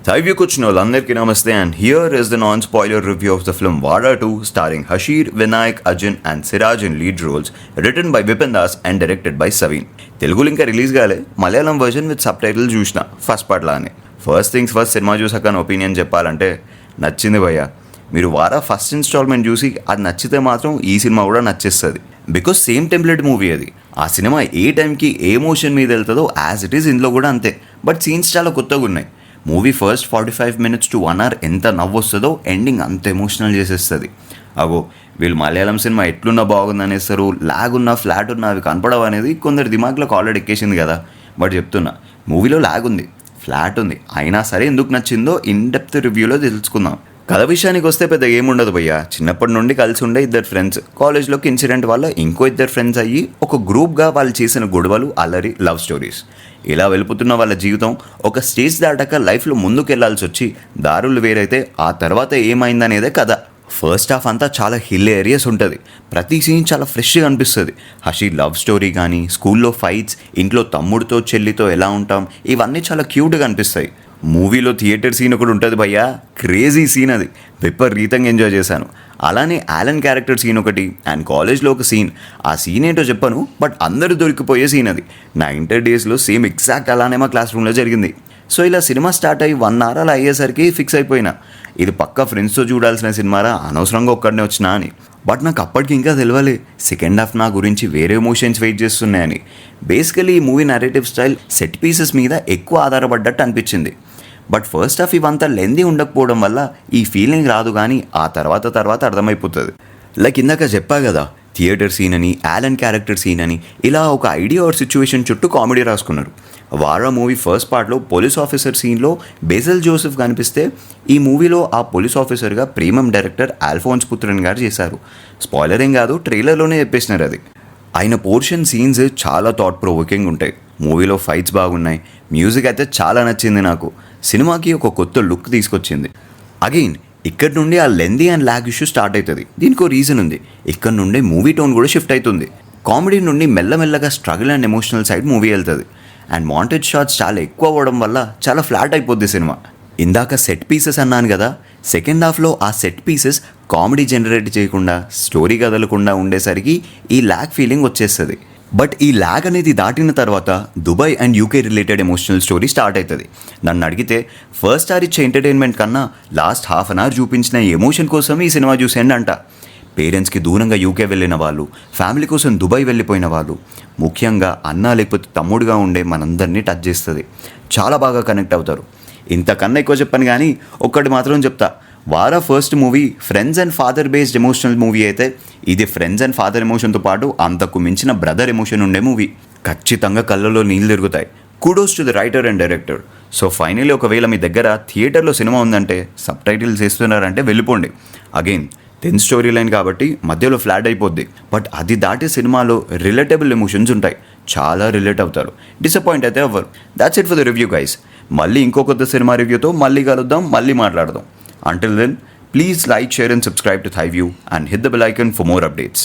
Thaivyu Kuchnol, Andarki Namaste, and here is the non-spoiler review of the film Vara 2, starring Hashir, Vinayak, Arjun and Siraj in lead roles, written by Vipin Das and directed by Saveen. తెలుగులో ఇంకా release కాలే, Malayalam version with sub title చూసిన first part లానే. First things first, cinema చూసాక opinion చెప్పాలంటే నచ్చింది భయ్య. మీరు వారా ఫస్ట్ ఇన్స్టాల్మెంట్ చూసి అది నచ్చితే మాత్రం ఈ సినిమా కూడా నచ్చేస్తుంది. బికాస్ సేమ్ టెంప్లెట్ మూవీ అది. ఆ సినిమా ఏ టైంకి ఏ ఎమోషన్ మీద వెళ్తుందో యాజ్ ఇట్ ఈస్ ఇందులో కూడా అంతే. బట్ సీన్స్ చాలా కొత్తగా ఉన్నాయి. Movie first 45 minutes to 1 hour ఎంత నవ్వు వస్తుందో ఎండింగ్ అంత ఎమోషనల్ చేసేస్తుంది. అగో వీళ్ళు మలయాళం సినిమా ఎట్లున్నా బాగుందనేస్తారు, లాగ్ ఉన్నా ఫ్లాట్ ఉన్నా అవి కనపడవు అనేది కొందరు దిమాగ్లోకి ఆల్రెడీ ఎక్కేసింది కదా. బట్ చెప్తున్నా, మూవీలో లాగ్ ఉంది, ఫ్లాట్ ఉంది, అయినా సరే ఎందుకు నచ్చిందో ఇన్ డెప్త్ రివ్యూలో తెలుసుకుందాం. కథ విషయానికి వస్తే పెద్ద ఏముండదు భయ్య. చిన్నప్పటి నుండి కలిసి ఉండే ఇద్దరు ఫ్రెండ్స్ కాలేజ్లోకి ఇన్సిడెంట్ వల్ల ఇంకో ఇద్దరు ఫ్రెండ్స్ అయ్యి ఒక గ్రూప్గా వాళ్ళు చేసిన గొడవలు, అల్లరి, లవ్ స్టోరీస్ ఇలా వెళ్ళిపోతున్న వాళ్ళ జీవితం ఒక స్టేజ్ దాటాక లైఫ్లో ముందుకు వెళ్లాల్సి వచ్చి దారులు వేరైతే ఆ తర్వాత ఏమైందనేదే కథ. ఫస్ట్ హాఫ్ అంతా చాలా హిలేరియస్ ఉంటుంది. ప్రతి సీన్ చాలా ఫ్రెష్గా అనిపిస్తుంది. హషీ లవ్ స్టోరీ కానీ, స్కూల్లో ఫైట్స్, ఇంట్లో తమ్ముడితో చెల్లితో ఎలా ఉంటాం, ఇవన్నీ చాలా క్యూట్గా అనిపిస్తాయి. మూవీలో థియేటర్ సీన్ ఒకటి ఉంటుంది భయ్యా, క్రేజీ సీన్ అది, విపరీతంగా ఎంజాయ్ చేశాను. అలానే యాలన్ క్యారెక్టర్ సీన్ ఒకటి, అండ్ కాలేజ్లో ఒక సీన్. ఆ సీన్ ఏంటో చెప్పను, బట్ అందరూ దొరికిపోయే సీన్ అది. నా ఇంటర్ డేస్లో సేమ్ ఎగ్జాక్ట్ అలానే మా క్లాస్ రూమ్లో జరిగింది. సో ఇలా సినిమా స్టార్ట్ అయ్యి 1 hour అలా అయ్యేసరికి ఫిక్స్ అయిపోయినా, ఇది పక్కా ఫ్రెండ్స్తో చూడాల్సిన సినిమారా, అనవసరంగా ఒక్కడనే వచ్చినా అని. బట్ నాకు అప్పటికి ఇంకా తెలియలే సెకండ్ హాఫ్ నా గురించి వేరే ఎమోషన్స్ వెయిట్ చేస్తున్నాయని. బేసికలీ ఈ movie narrative style set pieces మీద ఎక్కువ ఆధారపడ్డట్టు అనిపించింది. బట్ ఫస్ట్ హాఫ్ ఇవంతా లెందీ ఉండకపోవడం వల్ల ఈ ఫీలింగ్ రాదు, కానీ ఆ తర్వాత అర్థమైపోతుంది. లైక్ ఇందాక చెప్పా కదా, థియేటర్ సీన్ అని, యాలన్ క్యారెక్టర్ సీన్ అని, ఇలా ఒక ఐడియా ఆర్ సిచ్యువేషన్ చుట్టూ కామెడీ రాసుకున్నారు. వారా మూవీ ఫస్ట్ పార్ట్లో పోలీస్ ఆఫీసర్ సీన్లో బేజల్ జోసెఫ్ కనిపిస్తే, ఈ మూవీలో ఆ పోలీస్ ఆఫీసర్గా ప్రీమియం డైరెక్టర్ ఆల్ఫోన్స్ పుత్రన్ గారు చేశారు. స్పాయిలర్ ఏం కాదు, ట్రైలర్లోనే చెప్పేసినారు అది. ఆయన పోర్షన్ సీన్స్ చాలా థాట్ ప్రొవోకింగ్ ఉంటాయి. మూవీలో ఫైట్స్ బాగున్నాయి, మ్యూజిక్ అయితే చాలా నచ్చింది నాకు. సినిమాకి ఒక కొత్త లుక్ తీసుకొచ్చింది. అగైన్ ఇక్కడ నుండి ఆ lengthy and lag issue start అవుతుంది. దీనికి ఒక రీజన్ ఉంది. ఇక్కడ నుండి మూవీ టోన్ కూడా షిఫ్ట్ అవుతుంది. కామెడీ నుండి మెల్లమెల్లగా struggle and emotional side movie వెళ్తుంది. అండ్ మాంటేజ్ షాట్స్ చాలా ఎక్కువ అవ్వడం వల్ల చాలా ఫ్లాట్ అయిపోద్ది సినిమా. ఇందాక సెట్ పీసెస్ అన్నాను కదా, సెకండ్ హాఫ్లో ఆ సెట్ పీసెస్ కామెడీ జనరేట్ చేయకుండా, స్టోరీ కదలకుండా ఉండేసరికి ఈ లాగ్ ఫీలింగ్ వచ్చేస్తుంది. బట్ ఈ లాగ్ అనేది దాటిన తర్వాత Dubai and UK related emotional story start అవుతుంది. నన్ను అడిగితే ఫస్ట్ హార్ ఇచ్చే ఎంటర్టైన్మెంట్ కన్నా లాస్ట్ ½ an hour చూపించిన ఎమోషన్ కోసం ఈ సినిమా చూసేయండి అంట. పేరెంట్స్కి దూరంగా యూకే వెళ్ళిన వాళ్ళు, ఫ్యామిలీ కోసం దుబాయ్ వెళ్ళిపోయిన వాళ్ళు, ముఖ్యంగా అన్న లేకపోతే తమ్ముడుగా ఉండే మనందరినీ టచ్ చేస్తుంది. చాలా బాగా కనెక్ట్ అవుతారు. ఇంతకన్నా ఎక్కువ చెప్పను, కానీ ఒక్కటి మాత్రం చెప్తా. వారా first movie friends and father based emotional movie అయితే, ఇది ఫ్రెండ్స్ అండ్ ఫాదర్ ఎమోషన్తో పాటు అంతకు మించిన బ్రదర్ ఎమోషన్ ఉండే మూవీ. ఖచ్చితంగా కళ్ళలో నీళ్ళు తిరుగుతాయి. Kudos to the writer and director. So finally ఒకవేళ మీ దగ్గర థియేటర్లో సినిమా ఉందంటే, సబ్ టైటిల్స్ వేస్తున్నారంటే వెళ్ళిపోండి. అగైన్ 10 స్టోరీ లైన్ కాబట్టి మధ్యలో ఫ్లాట్ అయిపోద్ది. బట్ అది దాటి సినిమాలో రిలేటబుల్ ఎమోషన్స్ ఉంటాయి. చాలా రిలేట్ అవుతారు. డిసప్పాయింట్ అయితే అవ్వరు. That's it for the review guys. మళ్ళీ ఇంకో కొత్త సినిమా రివ్యూతో మళ్ళీ కలుద్దాం, మళ్ళీ మాట్లాడదాం. Until then, please like, share and subscribe to Thaivyu and hit the bell icon for more updates.